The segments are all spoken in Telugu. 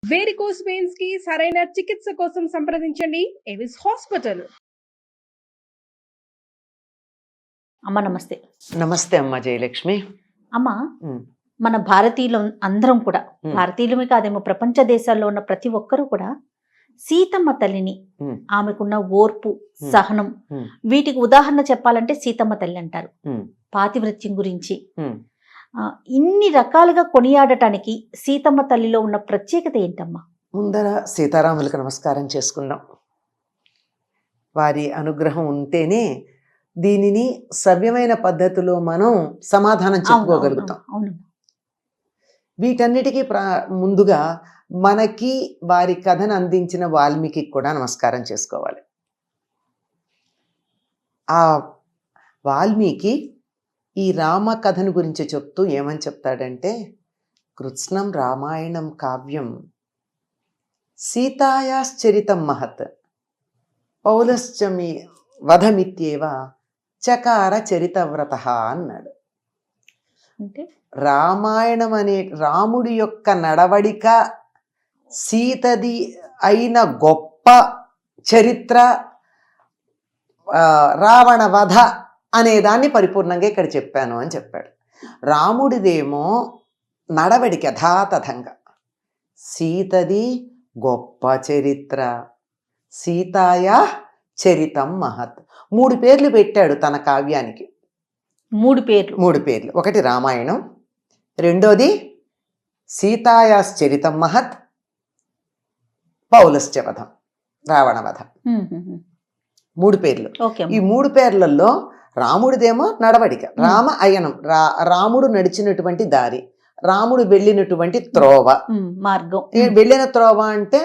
వేరికోస్ వెయిన్స్ కి సరైన చికిత్స కోసం సంప్రదించండి ఎవిస్ హాస్పిటల్. అమ్మ నమస్తే. నమస్తే అమ్మ జయలక్ష్మి. అమ్మ, ఉమ్, మన భారతీయులు అందరం కూడా, ఉమ్, భారతీయులమే కాదేమో ప్రపంచ దేశాల్లో ఉన్న ప్రతి ఒక్కరూ కూడా సీతమ్మ తల్లిని, ఉమ్, ఆమెకున్న ఓర్పు, ఉమ్, సహనం, ఉమ్, వీటికి ఉదాహరణ చెప్పాలంటే సీతమ్మ తల్లి అంటారు. ఉమ్, పాతివ్రత్యం గురించి ఉమ్. ఇన్ని రకాలుగా కొనియాడటానికి సీతమ్మ తల్లిలో ఉన్న ప్రత్యేకత ఏంటమ్మా? ముందర సీతారాములకు నమస్కారం చేసుకుందాం. వారి అనుగ్రహం ఉంటేనే దీనిని సవ్యమైన పద్ధతిలో మనం సమాధానం చెప్పుకోగలుగుతాం. అవును. వీటన్నిటికీ ముందుగా మనకి వారి కథను అందించిన వాల్మీకి కూడా నమస్కారం చేసుకోవాలి. ఆ వాల్మీకి ఈ రామ కథను గురించి చెప్తూ ఏమని చెప్తాడంటే, కృత్స్నం రామాయణం కావ్యం సీతాయాశ్చరితం మహత్ పౌలశ్చమి వధమిత్యేవ చకార చరితవ్రత అన్నాడు. అంటే రామాయణం అనే రాముడి యొక్క నడవడిక, సీతది అయిన గొప్ప చరిత్ర, రావణ వధ అనే దాన్ని పరిపూర్ణంగా ఇక్కడ చెప్పాను అని చెప్పాడు. రాముడిదేమో నడవడిక యథాతథంగా, సీతది గొప్ప చరిత్ర, సీతాయా చరితం మహత్. 3 పేర్లు పెట్టాడు తన కావ్యానికి. 3 పేర్లు. ఒకటి రామాయణం, రెండోది సీతాయాస్ చరితం మహత్, పౌలశ్చ వధం, రావణ వధ. 3 పేర్లు. ఈ 3 పేర్లలో రాముడిదేమో నడవడిక, రామ అయనం, రాముడు నడిచినటువంటి దారి, రాముడు వెళ్ళినటువంటి త్రోవ, మార్గం. వెళ్ళిన త్రోవ అంటే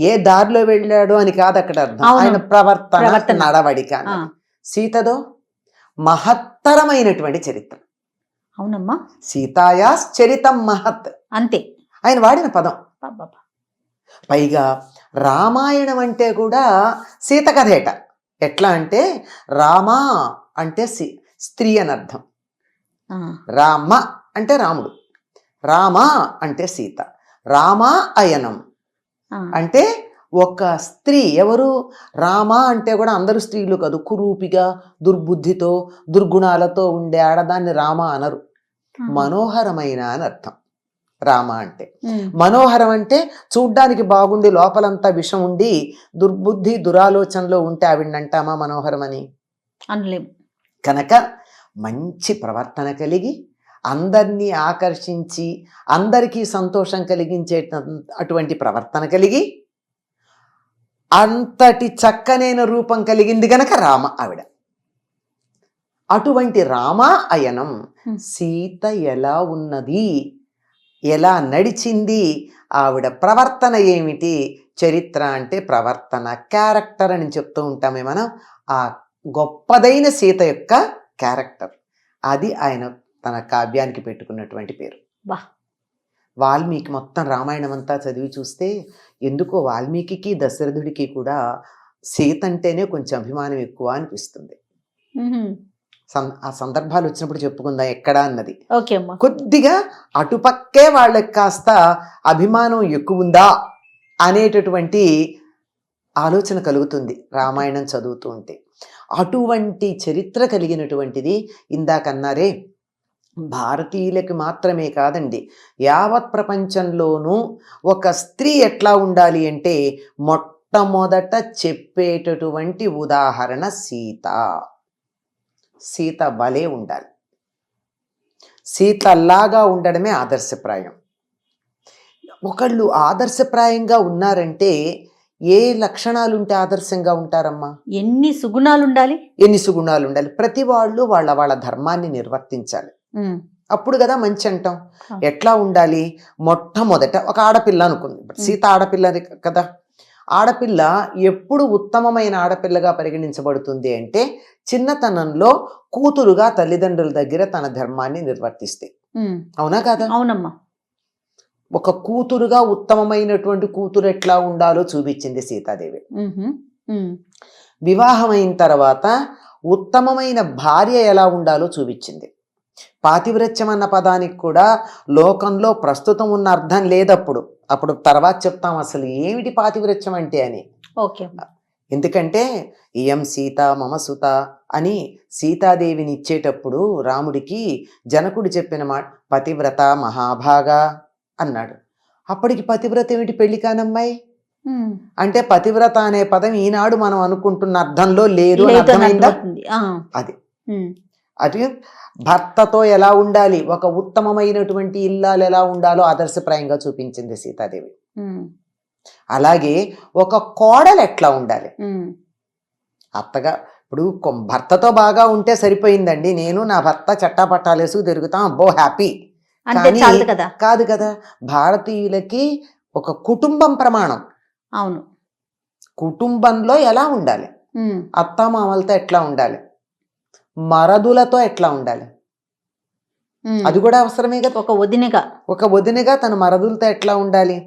ఏ దారిలో వెళ్ళాడు అని కాదు అక్కడ అర్థం, ఆయన ప్రవర్తన, నడవడిక. సీతదో మహత్తరమైనటువంటి చరిత్ర. అవునమ్మా, సీతాయాస్ చరితం మహత్, అంతే ఆయన వాడిన పదం. పైగా రామాయణం అంటే కూడా సీత కథేట. ఎట్లా అంటే రామ అంటే స్త్రీ అని అర్థం, రామ అంటే రాముడు, రామ అంటే సీత, రామ అయనం అంటే ఒక స్త్రీ. ఎవరు? రామ అంటే కూడా అందరూ స్త్రీలు కాదు, కురూపిగా దుర్బుద్ధితో దుర్గుణాలతో ఉండే ఆడదాన్ని రామ అనరు, మనోహరమైన అని అర్థం. రామ అంటే మనోహరం అంటే చూడ్డానికి బాగుండి లోపలంతా విషం ఉండి దుర్బుద్ధి దురాలోచనలో ఉంటే ఆవిడంటామా మనోహరం అని? అనలేం. కనుక మంచి ప్రవర్తన కలిగి, అందరినీ ఆకర్షించి అందరికీ సంతోషం కలిగించే అటువంటి ప్రవర్తన కలిగి, అంతటి చక్కనైన రూపం కలిగింది గనక రామ ఆవిడ. అటువంటి రామ అయనం. సీత ఎలా ఉన్నది, ఎలా నడిచింది, ఆవిడ ప్రవర్తన ఏమిటి? చరిత్ర అంటే ప్రవర్తన, క్యారెక్టర్ అని చెప్తూ ఉంటామే మనం. ఆ గొప్పదైన సీత యొక్క క్యారెక్టర్, అది ఆయన తన కావ్యానికి పెట్టుకున్నటువంటి పేరు. వాల్మీకి మొత్తం రామాయణం అంతా చదివి చూస్తే ఎందుకో వాల్మీకి దశరథుడికి కూడా సీత అంటేనే కొంచెం అభిమానం ఎక్కువ అనిపిస్తుంది. ఆ సందర్భాలు వచ్చినప్పుడు చెప్పుకుందాం ఎక్కడా అన్నది. కొద్దిగా అటుపక్కే వాళ్ళకి కాస్త అభిమానం ఎక్కువ ఉందా అనేటటువంటి ఆలోచన కలుగుతుంది రామాయణం చదువుతూ ఉంటే. అటువంటి చరిత్ర కలిగినటువంటిది. ఇందాకన్నారే, భారతీయులకి మాత్రమే కాదండి, యావత్ ప్రపంచంలోనూ ఒక స్త్రీ ఎట్లా ఉండాలి అంటే మొట్టమొదట చెప్పేటటువంటి ఉదాహరణ సీత. సీత వలే ఉండాలి, సీతలాగా ఉండడమే ఆదర్శప్రాయం. ఒకళ్ళు ఆదర్శప్రాయంగా ఉన్నారంటే ఏ లక్షణాలు ఉంటే ఆదర్శంగా ఉంటారమ్మా? ఎన్ని సుగుణాలు ఉండాలి, ప్రతి వాళ్ళు వాళ్ళ ధర్మాన్ని నిర్వర్తించాలి. అప్పుడు కదా మంచి అంటాం. ఎట్లా ఉండాలి? మొట్టమొదట ఒక ఆడపిల్ల అనుకుంది, సీత ఆడపిల్ల కదా. ఆడపిల్ల ఎప్పుడు ఉత్తమమైన ఆడపిల్లగా పరిగణించబడుతుంది అంటే చిన్నతనంలో కూతురుగా తల్లిదండ్రుల దగ్గర తన ధర్మాన్ని నిర్వర్తిస్తే. అవునా కదా? అవునమ్మా. ఒక కూతురుగా ఉత్తమమైనటువంటి కూతురు ఎట్లా ఉండాలో చూపించింది సీతాదేవి. వివాహమైన తర్వాత ఉత్తమమైన భార్య ఎలా ఉండాలో చూపించింది. పాతివ్రత్యం అన్న పదానికి కూడా లోకంలో ప్రస్తుతం ఉన్న అర్థం లేదప్పుడు. అప్పుడు తర్వాత చెప్తాం అసలు ఏమిటి పాతివ్రత్యం అంటే అని. ఓకే. ఎందుకంటే ఇయం సీత మమ సుత అని సీతాదేవిని ఇచ్చేటప్పుడు రాముడికి జనకుడు చెప్పిన మాట పతివ్రత మహాభాగా అన్నాడు. అప్పటికి పతివ్రత ఏమిటి? పెళ్లి కానమ్మాయి అంటే పతివ్రత అనే పదం ఈనాడు మనం అనుకుంటున్న అర్థంలో లేదు అని అర్థమైందా? అది అది భర్తతో ఎలా ఉండాలి, ఒక ఉత్తమమైనటువంటి ఇల్లాలు ఎలా ఉండాలో ఆదర్శప్రాయంగా చూపించింది సీతాదేవి. అలాగే ఒక కోడలు ఎట్లా ఉండాలి, అత్తగా ఇప్పుడు భర్తతో బాగా ఉంటే సరిపోయిందండి, నేను నా భర్త చట్టాపట్టాలేసుకు తిరుగుతాం అబ్బో హ్యాపీ కాదు కదా. భారతీయులకి ఒక కుటుంబం ప్రమాణం. అవును. కుటుంబంలో ఎలా ఉండాలి, అత్తామామలతో ఎట్లా ఉండాలి, మరదులతో ఎట్లా ఉండాలి, అది కూడా అవసరమే కదా. ఒక వదినగా తన మరదులతో ఎట్లా ఉండాలి,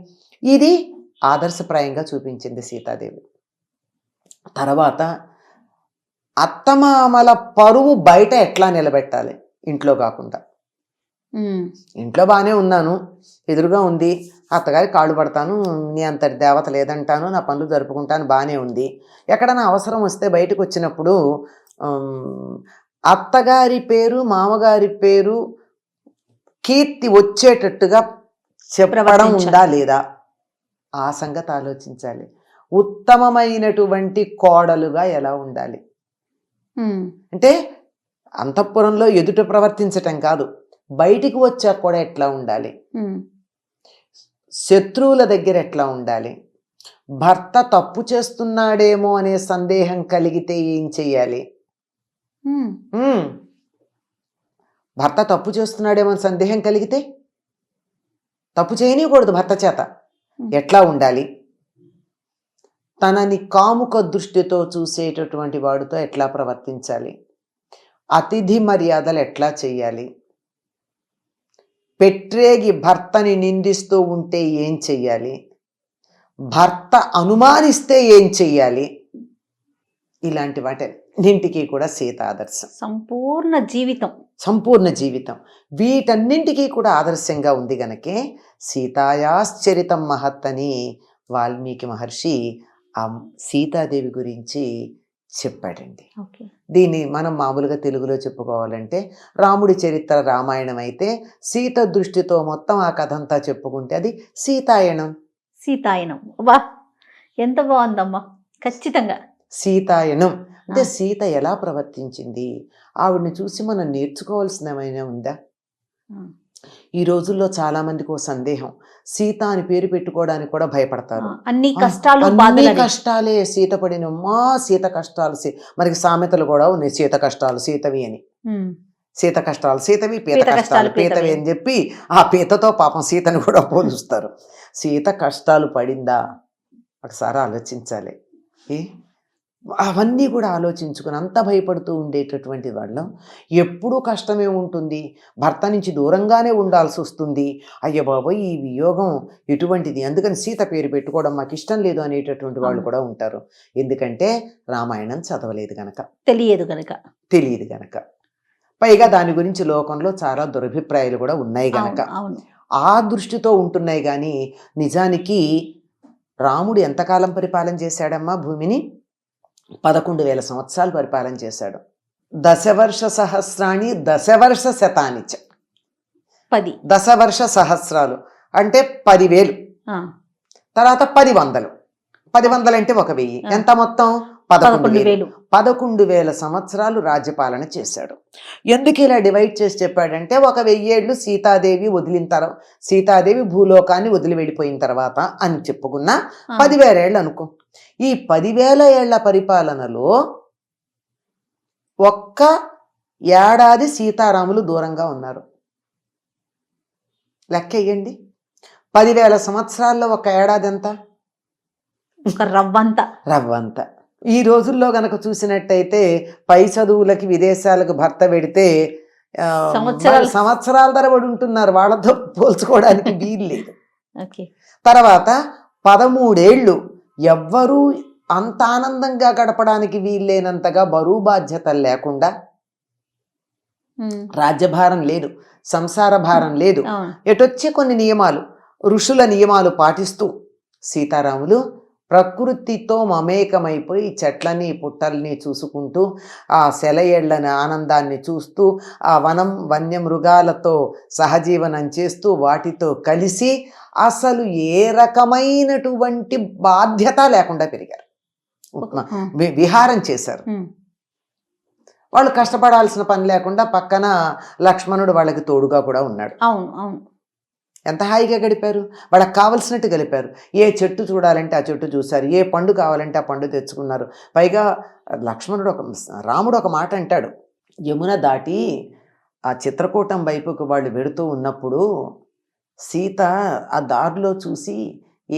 ఇది ఆదర్శప్రాయంగా చూపించింది సీతాదేవి. తర్వాత అత్తమామల పరువు బయట ఎట్లా నిలబెట్టాలి, ఇంట్లో కాకుండా. ఇంట్లో బాగానే ఉన్నాను, ఎదురుగా ఉంది, అత్తగారి కాళ్ళు పడతాను, నీ అంతటి దేవత లేదంటాను, నా పనులు జరుపుకుంటాను, బాగానే ఉంది. ఎక్కడైనా అవసరం వస్తే బయటకు వచ్చినప్పుడు అత్తగారి పేరు మామగారి పేరు కీర్తి వచ్చేటట్టుగా చెప్పడం ఉందా లేదా, ఆ సంగతి ఆలోచించాలి. ఉత్తమమైనటువంటి కోడలుగా ఎలా ఉండాలి అంటే అంతఃపురంలో ఎదుట ప్రవర్తించటం కాదు, బయటికి వచ్చాక కూడా ఎట్లా ఉండాలి, శత్రువుల దగ్గర ఎట్లా ఉండాలి, భర్త తప్పు చేస్తున్నాడేమో అనే సందేహం కలిగితే ఏం చెయ్యాలి, భర్త తప్పు చేస్తున్నాడేమో అని సందేహం కలిగితే తప్పు చేయనివ్వకూడదు, భర్త చేత ఎట్లా ఉండాలి, తనని కాముక దృష్టితో చూసేటటువంటి వాడితో ఎట్లా ప్రవర్తించాలి, అతిథి మర్యాదలు ఎట్లా చెయ్యాలి, పెట్టేగి భర్తని నిందిస్తూ ఉంటే ఏం చెయ్యాలి, భర్త అనుమానిస్తే ఏం చెయ్యాలి, ఇలాంటి వాటన్నింటికి కూడా సీత ఆదర్శం. సంపూర్ణ జీవితం వీటన్నింటికీ కూడా ఆదర్శంగా ఉంది గనకే సీతాయాశ్చరితం మహత్ అని వాల్మీకి మహర్షి ఆ సీతాదేవి గురించి చెప్పాడండి. దీన్ని మనం మామూలుగా తెలుగులో చెప్పుకోవాలంటే రాముడి చరిత్ర రామాయణం అయితే, సీత దృష్టితో మొత్తం ఆ కథ అంతా చెప్పుకుంటే అది సీతాయణం. వా ఎంత బాగుందమ్మా. ఖచ్చితంగా సీతాయణం అంటే సీత ఎలా ప్రవర్తించింది, ఆవిడని చూసి మనం నేర్చుకోవాల్సిన ఏమైనా ఉందా. ఈ రోజుల్లో చాలా మందికి ఓ సందేహం, సీత అని పేరు పెట్టుకోవడానికి కూడా భయపడతారు. అన్ని కష్టాలే సీత పడిన, సీత కష్టాలు. మనకి సామెతలు కూడా ఉన్నాయి, సీత కష్టాలు సీతవి అని. సీత కష్టాలు సీతవి, పీత కష్టాలు పీతవి అని చెప్పి ఆ పీతతో పాపం సీతను కూడా పోలుస్తారు. సీత కష్టాలు పడిందా ఒకసారి ఆలోచించాలి. అవన్నీ కూడా ఆలోచించుకుని అంత భయపడుతూ ఉండేటటువంటి వాళ్ళం ఎప్పుడూ కష్టమే ఉంటుంది, భర్త నుంచి దూరంగానే ఉండాల్సి వస్తుంది, అయ్య బాబోయ్ ఈ వియోగం ఎటువంటిది, అందుకని సీత పేరు పెట్టుకోవడం మాకు ఇష్టం లేదు అనేటటువంటి వాళ్ళు కూడా ఉంటారు. ఎందుకంటే రామాయణం చదవలేదు గనక, తెలియదు గనక, పైగా దాని గురించి లోకంలో చాలా దురభిప్రాయాలు కూడా ఉన్నాయి గనక ఆ దృష్టితో ఉంటున్నాయి. కానీ నిజానికి రాముడు ఎంతకాలం పరిపాలన చేశాడమ్మా భూమిని? 11,000 సంవత్సరాలు పరిపాలన చేశాడు. దశవర్ష సహస్రాణి దశవర్ష శతానిచ, 10 దశవర్ష సహస్రాలు అంటే 10,000, తర్వాత 10,100, 10,100 అంటే 1,000, ఎంత మొత్తం 11,000. 11,000 సంవత్సరాలు రాజ్యపాలన చేశాడు. ఎందుకు ఇలా డివైడ్ చేసి చెప్పాడంటే 1,000 ఏళ్ళు సీతాదేవి వదిలిన తర్వాత, సీతాదేవి భూలోకాన్ని వదిలి వెళ్ళిపోయిన తర్వాత అని చెప్పుకున్న 10,000 ఏళ్ళు అనుకో. ఈ 10,000 ఏళ్ల పరిపాలనలో ఒక్క ఏడాది సీతారాములు దూరంగా ఉన్నారు. లెక్క వేయండి, 10,000 సంవత్సరాల్లో ఒక ఏడాది ఎంత? రవ్వంత. ఈ రోజుల్లో గనక చూసినట్టయితే పై చదువులకి విదేశాలకు భర్త పెడితే సంవత్సరాల తరబడి ఉంటున్నారు, వాళ్ళతో పోల్చుకోవడానికి వీలు లేదు. తర్వాత 13 ఏళ్ళు ఎవ్వరూ అంత ఆనందంగా గడపడానికి వీల్లేనంతగా బరువు బాధ్యతలు లేకుండా రాజ్యభారం లేదు, సంసార భారం లేదు. అవును. ఎటొచ్చి కొన్ని నియమాలు, ఋషుల నియమాలు పాటిస్తూ సీతారాములు ప్రకృతితో మమేకమైపోయి చెట్లని పుట్టల్ని చూసుకుంటూ ఆ సెలయేళ్లని ఆనందాన్ని చూస్తూ ఆ వన్యమృగాలతో సహజీవనం చేస్తూ వాటితో కలిసి అసలు ఏ రకమైనటువంటి బాధ్యత లేకుండా పెరిగారు, విహారం చేశారు. వాళ్ళు కష్టపడాల్సిన పని లేకుండా పక్కన లక్ష్మణుడు వాళ్ళకి తోడుగా కూడా ఉన్నాడు. అవును అవును. ఎంత హాయిగా గడిపారు, వాళ్ళకి కావలసినట్టు గడిపారు. ఏ చెట్టు చూడాలంటే ఆ చెట్టు చూశారు, ఏ పండు కావాలంటే ఆ పండు తెచ్చుకున్నారు. పైగా రాముడు ఒక మాట అంటాడు, యమున దాటి ఆ చిత్రకూటం వైపుకు వాళ్ళు వెడుతూ ఉన్నప్పుడు సీత ఆ దారిలో చూసి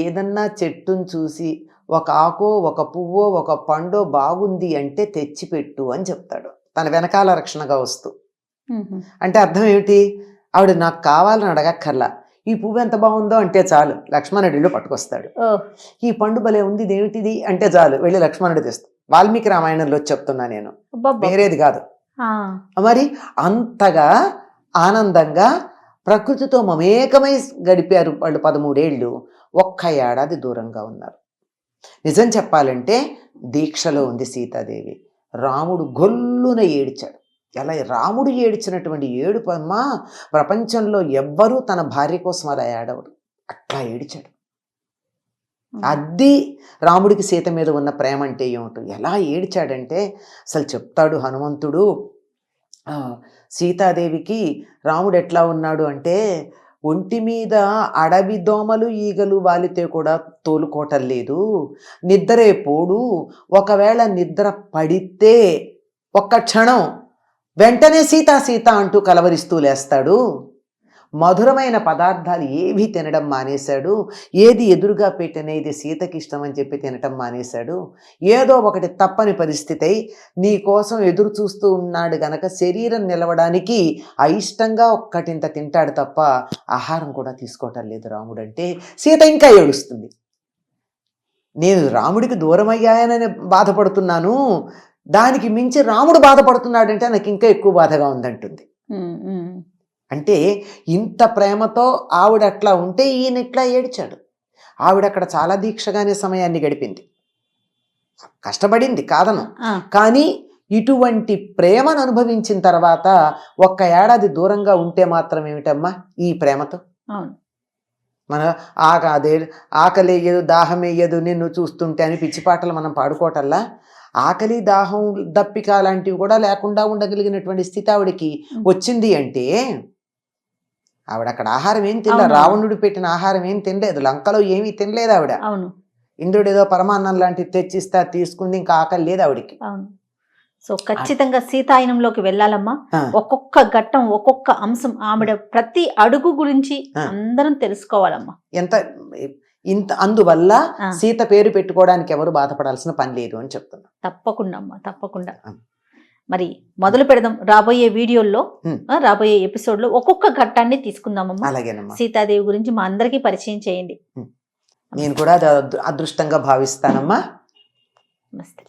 ఏదన్నా చెట్టును చూసి ఒక ఆకో ఒక పువ్వో ఒక పండో బాగుంది అంటే తెచ్చిపెట్టు అని చెప్తాడు, తన వెనకాల రక్షణగా వస్తూ. అంటే అర్థం ఏమిటి, ఆవిడ నాకు కావాలని అడగక్కర్లా, ఈ పువ్వు ఎంత బాగుందో అంటే చాలు లక్ష్మణుడిలో పట్టుకొస్తాడు. ఈ పండు భలే ఉంది ఇదేమిటిది అంటే చాలు వెళ్ళి లక్ష్మణుడు తెస్తాడు. వాల్మీకి రామాయణంలో చెప్తున్నా నేను, వేరేది కాదు. మరి అంతగా ఆనందంగా ప్రకృతితో మమేకమై గడిపారు వాళ్ళు 13 ఏళ్ళు. ఒక్క ఏడాది దూరంగా ఉన్నారు. నిజం చెప్పాలంటే దీక్షలో ఉంది సీతాదేవి. రాముడు గొల్లున ఏడ్చాడు. ఎలా రాముడు ఏడ్చినటువంటి ఏడుపు అమ్మా ప్రపంచంలో ఎవ్వరూ తన భార్య కోసం అలా ఏడవడు, అట్లా ఏడ్చాడు. అది రాముడికి సీత మీద ఉన్న ప్రేమ అంటే ఏమిటో. ఎలా ఏడ్చాడంటే అసలు చెప్తాడు హనుమంతుడు, సీతాదేవికి రాముడు ఎట్లా ఉన్నాడు అంటే ఒంటి మీద అడవి దోమలు ఈగలు వాలితే కూడా తోలుకోవటం లేదు, నిద్రే పోడు, ఒకవేళ నిద్ర పడితే ఒక్క క్షణం వెంటనే సీతా సీత అంటూ కలవరిస్తూ లేస్తాడు, మధురమైన పదార్థాలు ఏవి తినడం మానేశాడు, ఏది ఎదురుగా పెట్టిన ఇది సీతకి ఇష్టం అని చెప్పి తినటం మానేశాడు, ఏదో ఒకటి తప్పని పరిస్థితి నీ కోసం ఎదురు చూస్తూ ఉన్నాడు గనక శరీరం నిలవడానికి అయిష్టంగా ఒక్కటింత తింటాడు తప్ప ఆహారం కూడా తీసుకోవటం లేదు రాముడు అంటే సీత ఇంకా ఏడుస్తుంది. నేను రాముడికి దూరం అయ్యానని బాధపడుతున్నాను, దానికి మించి రాముడు బాధపడుతున్నాడంటే నాకు ఇంకా ఎక్కువ బాధగా ఉందంటుంది. అంటే ఇంత ప్రేమతో ఆవిడ అట్లా ఉంటే ఈయన ఇట్లా ఏడ్చాడు. ఆవిడ అక్కడ చాలా దీక్షగానే సమయాన్ని గడిపింది, కష్టపడింది కాదను, కానీ ఇటువంటి ప్రేమను అనుభవించిన తర్వాత ఒక్క ఏడాది దూరంగా ఉంటే మాత్రం ఏమిటమ్మా ఈ ప్రేమతో. మన ఆకలి వేయదు దాహం వేయదు నిన్ను చూస్తుంటే అని పిచ్చిపాటలు మనం పాడుకోవటల్లా ఆకలి దాహం దప్పిక లాంటివి కూడా లేకుండా ఉండగలిగినటువంటి స్థితి ఆవిడకి వచ్చింది అంటే ఆవిడ అక్కడ ఆహారం ఏం తినలేదు, రావణుడు పెట్టిన ఆహారం ఏం తినలేదు, లంకలో ఏమీ తినలేదు ఆవిడ. ఇంద్రుడు ఏదో పరమాన్నం లాంటివి తెచ్చిస్తా తీసుకుంది, ఇంకా ఆకలి లేదు ఆవిడకి. సో ఖచ్చితంగా సీతాయనంలోకి వెళ్ళాలమ్మా. ఒక్కొక్క ఘట్టం ఒక్కొక్క అంశం ఆవిడ ప్రతి అడుగు గురించి అందరం తెలుసుకోవాలమ్మా. ఇంత అందువల్ల సీత పేరు పెట్టుకోవడానికి ఎవరు బాధపడాల్సిన పని లేదు అని చెప్తున్నా. తప్పకుండా అమ్మా, తప్పకుండా. మరి మొదలు పెడదాం రాబోయే వీడియోల్లో, రాబోయే ఎపిసోడ్ లో ఒక్కొక్క ఘట్టాన్ని తీసుకుందామమ్మా. అలాగేనమ్మా. సీతాదేవి గురించి మా అందరికీ పరిచయం చేయండి. నేను కూడా అదృష్టంగా భావిస్తానమ్మా. నమస్తే.